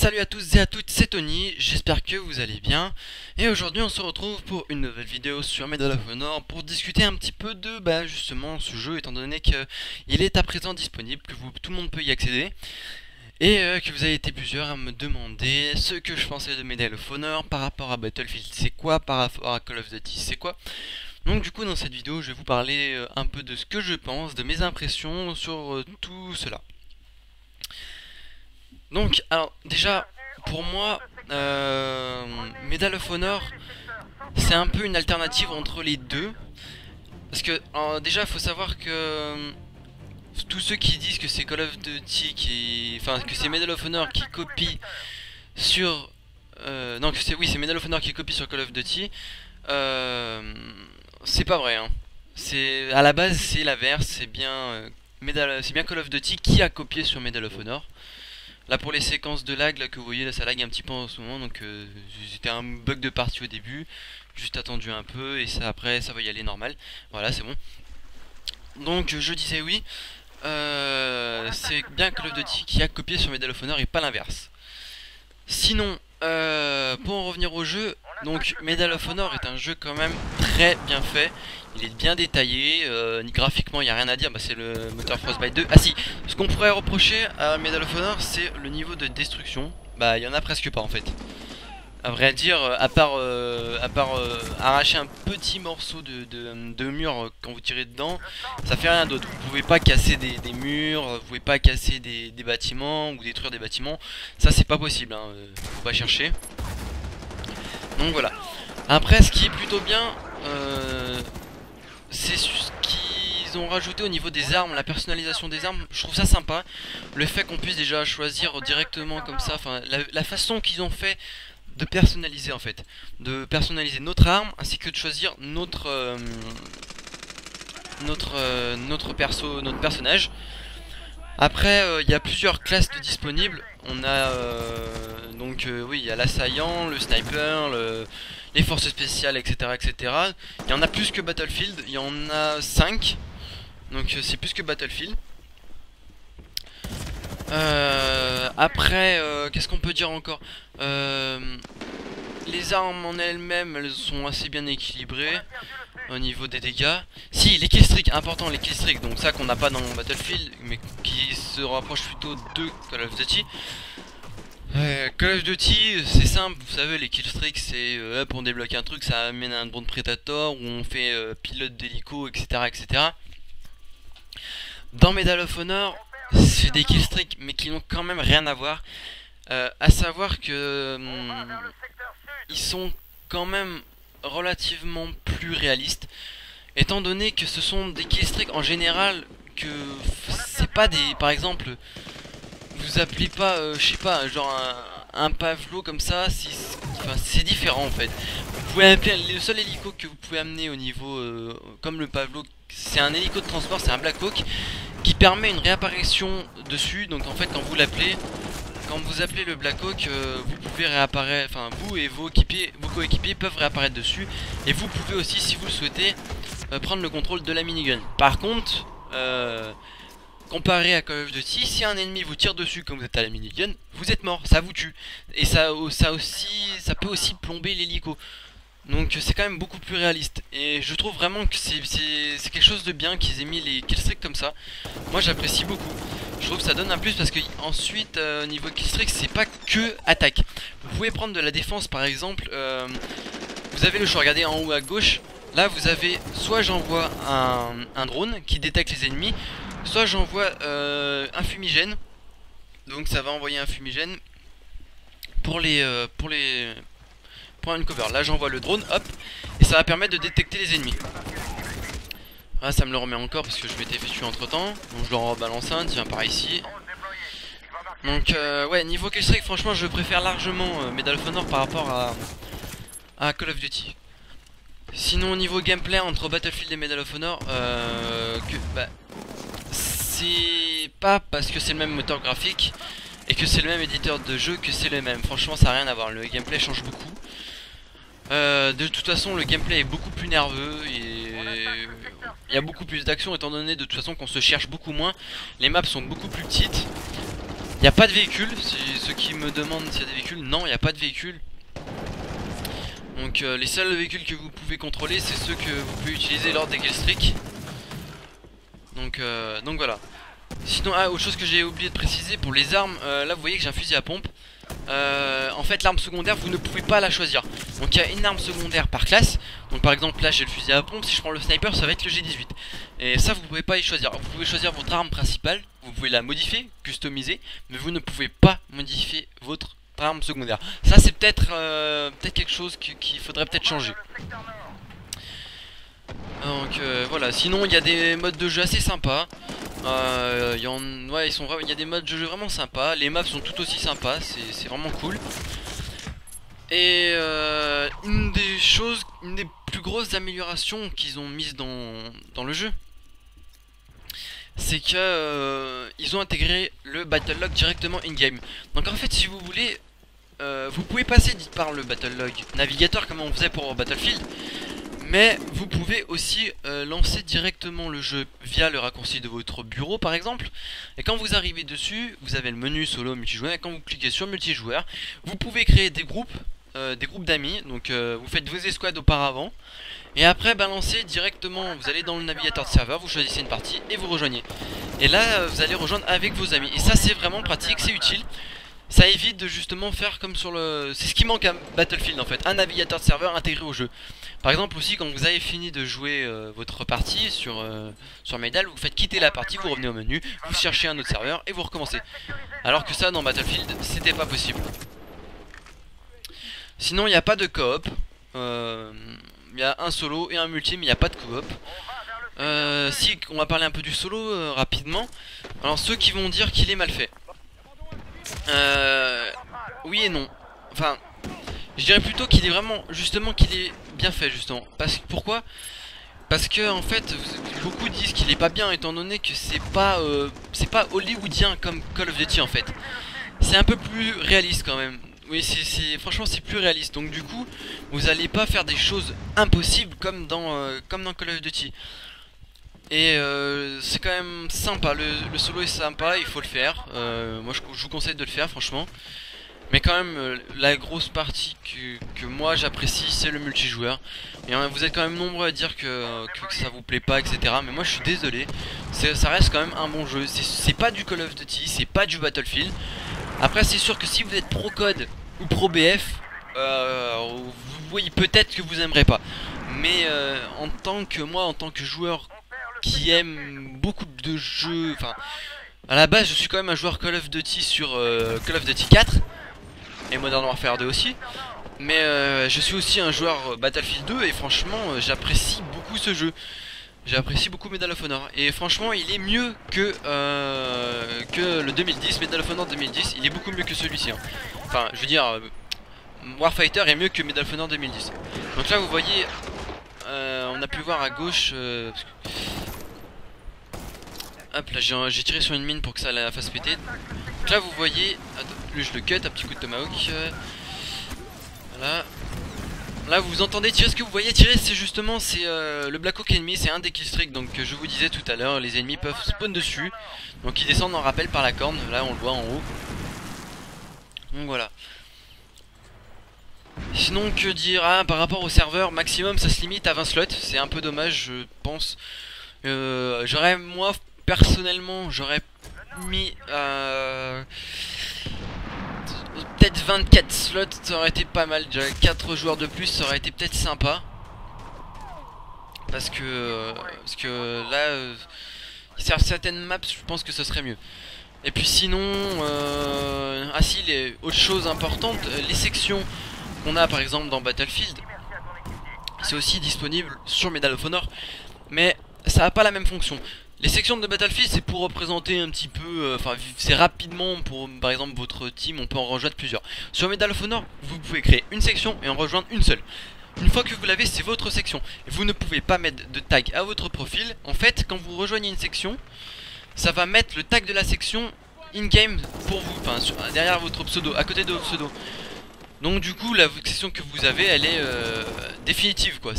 Salut à tous et à toutes, c'est Tony, j'espère que vous allez bien. Et aujourd'hui on se retrouve pour une nouvelle vidéo sur Medal of Honor pour discuter un petit peu de justement ce jeu, étant donné qu'il est à présent disponible, que tout le monde peut y accéder. Et que vous avez été plusieurs à me demander ce que je pensais de Medal of Honor par rapport à Battlefield c'est quoi, par rapport à Call of Duty c'est quoi. Donc du coup dans cette vidéo je vais vous parler un peu de ce que je pense, de mes impressions sur tout cela. Donc, alors déjà, pour moi, Medal of Honor, c'est un peu une alternative entre les deux. Parce que, déjà, il faut savoir que tous ceux qui disent que c'est Call of Duty enfin, que c'est Medal of Honor qui copie sur... non, oui, c'est Medal of Honor qui copie sur Call of Duty. C'est pas vrai, hein. À la base, c'est l'inverse, c'est bien Call of Duty qui a copié sur Medal of Honor. Là pour les séquences de lag là, que vous voyez, là ça lag un petit peu en ce moment, donc c'était un bug de partie au début, juste attendu un peu et ça après ça va y aller normal. Voilà, c'est bon. Donc je disais oui, c'est bien Call of Duty qui a copié sur Medal of Honor et pas l'inverse. Sinon, pour en revenir au jeu, donc Medal of Honor est un jeu quand même très bien fait. Il est bien détaillé, graphiquement il n'y a rien à dire, c'est le moteur Frostbite 2. Ah si, ce qu'on pourrait reprocher à Medal of Honor c'est le niveau de destruction. Il y en a presque pas en fait. À vrai dire, à part arracher un petit morceau de mur quand vous tirez dedans, ça fait rien d'autre. Vous pouvez pas casser des murs, vous pouvez pas casser des bâtiments ou détruire des bâtiments. Ça c'est pas possible, hein. Faut pas chercher. Donc voilà. Après ce qui est plutôt bien, c'est ce qu'ils ont rajouté au niveau des armes, la personnalisation des armes. Je trouve ça sympa. Le fait qu'on puisse déjà choisir directement comme ça, enfin la façon qu'ils ont fait de personnaliser en fait, de personnaliser notre arme ainsi que de choisir notre personnage. Après il y a plusieurs classes de disponibles. On a oui, il y a l'assaillant, le sniper, les forces spéciales, etc. Il y en a plus que Battlefield, il y en a 5. Donc c'est plus que Battlefield. Après, qu'est-ce qu'on peut dire encore? Les armes en elles-mêmes, elles sont assez bien équilibrées au niveau des dégâts. Si, les killstreaks, important les killstreaks, donc ça qu'on n'a pas dans Battlefield, mais qui se rapproche plutôt de Call of Duty. Call of Duty, c'est simple, vous savez, les killstreaks, c'est pour débloquer un truc, ça amène à un drone Predator, où on fait pilote d'hélico, etc. Dans Medal of Honor, c'est des killstreaks, mais qui n'ont quand même rien à voir. À savoir que ils sont quand même relativement plus réalistes, étant donné que ce sont des killstreaks en général, que c'est pas des, par exemple, vous appelez pas, je sais pas, genre un pavelo comme ça, c'est différent en fait. Vous pouvez appeler le seul hélico que vous pouvez amener au niveau, comme le pavelo, c'est un hélico de transport, c'est un Black Hawk qui permet une réapparition dessus. Donc en fait quand vous l'appelez, quand vous appelez le Black Hawk, vous pouvez réapparaître, enfin vous et vos coéquipiers peuvent réapparaître dessus. Et vous pouvez aussi, si vous le souhaitez, prendre le contrôle de la minigun. Par contre, comparé à Call of Duty, si un ennemi vous tire dessus quand vous êtes à la minigun, vous êtes mort, ça vous tue. Et ça peut aussi plomber l'hélico. Donc c'est quand même beaucoup plus réaliste. Et je trouve vraiment que c'est quelque chose de bien qu'ils aient mis les killstreaks comme ça. Moi j'apprécie beaucoup. Je trouve que ça donne un plus parce que ensuite niveau killstreak c'est pas que attaque. Vous pouvez prendre de la défense par exemple. Vous avez le choix, regardez en haut à gauche. Là vous avez soit j'envoie un drone qui détecte les ennemis, soit j'envoie un fumigène. Donc ça va envoyer un fumigène pour une cover. Là j'envoie le drone, hop, et ça va permettre de détecter les ennemis. Là ça me le remet encore parce que je m'étais fait tuer entre temps. Donc je leur rebalance un, tiens par ici. Donc ouais, niveau killstreak franchement je préfère largement Medal of Honor par rapport à Call of Duty. Sinon au niveau gameplay entre Battlefield et Medal of Honor, c'est pas parce que c'est le même moteur graphique et que c'est le même éditeur de jeu que c'est le même. Franchement ça n'a rien à voir, le gameplay change beaucoup. De toute façon le gameplay est beaucoup plus nerveux et il y a beaucoup plus d'action étant donné de toute façon qu'on se cherche beaucoup moins. Les maps sont beaucoup plus petites. n'y a pas de véhicule, ceux qui me demandent s'il y a des véhicules, non il n'y a pas de véhicule. Donc les seuls véhicules que vous pouvez contrôler c'est ceux que vous pouvez utiliser lors des killstreaks. Donc voilà. Sinon, autre chose que j'ai oublié de préciser pour les armes, là vous voyez que j'ai un fusil à pompe. En fait l'arme secondaire vous ne pouvez pas la choisir. Donc il y a une arme secondaire par classe. Donc par exemple là j'ai le fusil à pompe, si je prends le sniper ça va être le G18. Et ça vous pouvez pas y choisir. Vous pouvez choisir votre arme principale, vous pouvez la modifier, customiser, mais vous ne pouvez pas modifier votre arme secondaire. Ça c'est peut-être quelque chose qu'il faudrait peut-être changer. Donc voilà, sinon il y a des modes de jeu assez sympas. Il y a des modes de jeu vraiment sympas. Les maps sont tout aussi sympas, c'est vraiment cool. Et une des plus grosses améliorations qu'ils ont mises dans le jeu, c'est que ils ont intégré le battle log directement in-game. Donc en fait si vous voulez, vous pouvez passer par le battle log navigateur comme on faisait pour Battlefield. Mais vous pouvez aussi lancer directement le jeu via le raccourci de votre bureau par exemple. Et quand vous arrivez dessus, vous avez le menu solo multijoueur. Et quand vous cliquez sur multijoueur, vous pouvez créer des groupes d'amis. Donc vous faites vos escouades auparavant. Et après balancer directement, vous allez dans le navigateur de serveur, vous choisissez une partie et vous rejoignez. Et là vous allez rejoindre avec vos amis. Et ça c'est vraiment pratique, c'est utile. Ça évite de justement faire comme sur le... C'est ce qui manque à Battlefield en fait, un navigateur de serveur intégré au jeu. Par exemple aussi quand vous avez fini de jouer votre partie sur Medal, vous faites quitter la partie, vous revenez au menu, vous cherchez un autre serveur et vous recommencez. Alors que ça dans Battlefield c'était pas possible. Sinon il n'y a pas de coop, il y a un solo et un multi mais il n'y a pas de coop. Si on va parler un peu du solo rapidement. Alors ceux qui vont dire qu'il est mal fait, oui et non. Enfin, je dirais plutôt qu'il est vraiment, justement, qu'il est bien fait justement. Pourquoi? Parce que en fait, beaucoup disent qu'il est pas bien étant donné que c'est pas hollywoodien comme Call of Duty en fait. C'est un peu plus réaliste quand même. Oui, franchement c'est plus réaliste. Donc du coup, vous allez pas faire des choses impossibles comme dans Call of Duty. Et c'est quand même sympa, le solo est sympa, il faut le faire. Moi je vous conseille de le faire franchement. Mais quand même la grosse partie que moi j'apprécie c'est le multijoueur. Et vous êtes quand même nombreux à dire que ça vous plaît pas etc. Mais moi je suis désolé, ça reste quand même un bon jeu. C'est pas du Call of Duty, c'est pas du Battlefield. Après c'est sûr que si vous êtes pro code ou pro BF, vous voyez peut-être que vous aimerez pas. Mais en tant que joueur qui aime beaucoup de jeux, enfin à la base je suis quand même un joueur Call of Duty sur Call of Duty 4 et Modern Warfare 2 aussi, mais je suis aussi un joueur Battlefield 2 et franchement j'apprécie beaucoup ce jeu. J'apprécie beaucoup Medal of Honor et franchement il est mieux que le 2010, Medal of Honor 2010, il est beaucoup mieux que celui-ci hein. Enfin je veux dire Warfighter est mieux que Medal of Honor 2010. Donc là vous voyez on a pu voir à gauche hop là j'ai tiré sur une mine pour que ça la fasse péter. Donc là vous voyez, je le cut, un petit coup de tomahawk. Voilà. Là vous entendez tirer, ce que vous voyez tirer c'est justement le Black Hawk ennemi, c'est un des killstreaks donc que je vous disais tout à l'heure, les ennemis peuvent spawn dessus. Donc ils descendent en rappel par la corne, là on le voit en haut. Donc voilà. Sinon que dire, par rapport au serveur maximum ça se limite à 20 slots, c'est un peu dommage je pense. Moi personnellement j'aurais mis peut-être 24 slots, ça aurait été pas mal, déjà 4 joueurs de plus ça aurait été peut-être sympa. Parce que là certaines maps je pense que ce serait mieux. Et puis sinon autre chose importante, les sections qu'on a par exemple dans Battlefield, c'est aussi disponible sur Medal of Honor, mais ça n'a pas la même fonction. Les sections de Battlefield c'est pour représenter un petit peu, enfin c'est rapidement pour par exemple votre team, on peut en rejoindre plusieurs. Sur Medal of Honor vous pouvez créer une section et en rejoindre une seule. Une fois que vous l'avez c'est votre section, et vous ne pouvez pas mettre de tag à votre profil. En fait quand vous rejoignez une section, ça va mettre le tag de la section in-game pour vous, enfin derrière votre pseudo, à côté de votre pseudo. Donc du coup la section que vous avez elle est définitive quoi.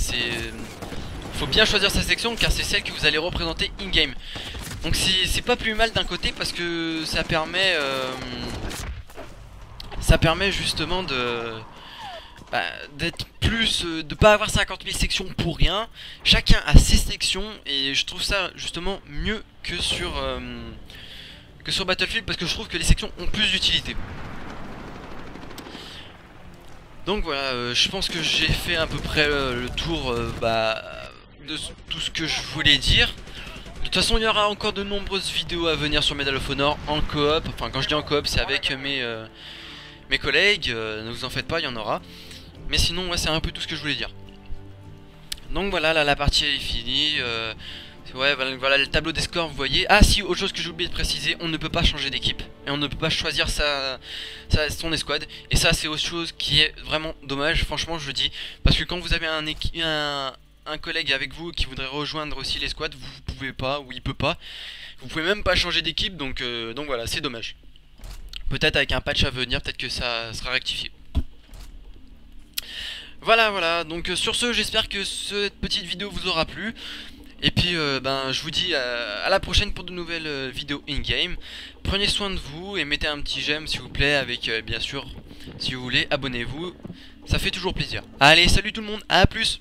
Faut bien choisir sa section car c'est celle que vous allez représenter in-game. Donc c'est pas plus mal d'un côté parce que ça permet justement d'être plus, de pas avoir 50 000 sections pour rien. Chacun a ses sections et je trouve ça justement mieux que sur Battlefield parce que je trouve que les sections ont plus d'utilité. Donc voilà, je pense que j'ai fait à peu près le tour de tout ce que je voulais dire. De toute façon, il y aura encore de nombreuses vidéos à venir sur Medal of Honor en coop. Enfin, quand je dis en coop, c'est avec mes collègues. Ne vous en faites pas, il y en aura. Mais sinon, ouais, c'est un peu tout ce que je voulais dire. Donc voilà, là, la partie est finie. Ouais, voilà le tableau des scores, vous voyez. Ah si, autre chose que j'ai oublié de préciser, on ne peut pas changer d'équipe. Et on ne peut pas choisir son escouade. Et ça, c'est autre chose qui est vraiment dommage, franchement, je le dis. Parce que quand vous avez un collègue avec vous qui voudrait rejoindre aussi l'escouade, vous pouvez pas, ou il peut pas. Vous pouvez même pas changer d'équipe, donc voilà, c'est dommage. Peut-être avec un patch à venir, peut-être que ça sera rectifié. Voilà, donc sur ce, j'espère que cette petite vidéo vous aura plu. Et puis je vous dis à la prochaine pour de nouvelles vidéos in-game. Prenez soin de vous et mettez un petit j'aime s'il vous plaît avec bien sûr, si vous voulez, abonnez-vous. Ça fait toujours plaisir. Allez, salut tout le monde, à plus.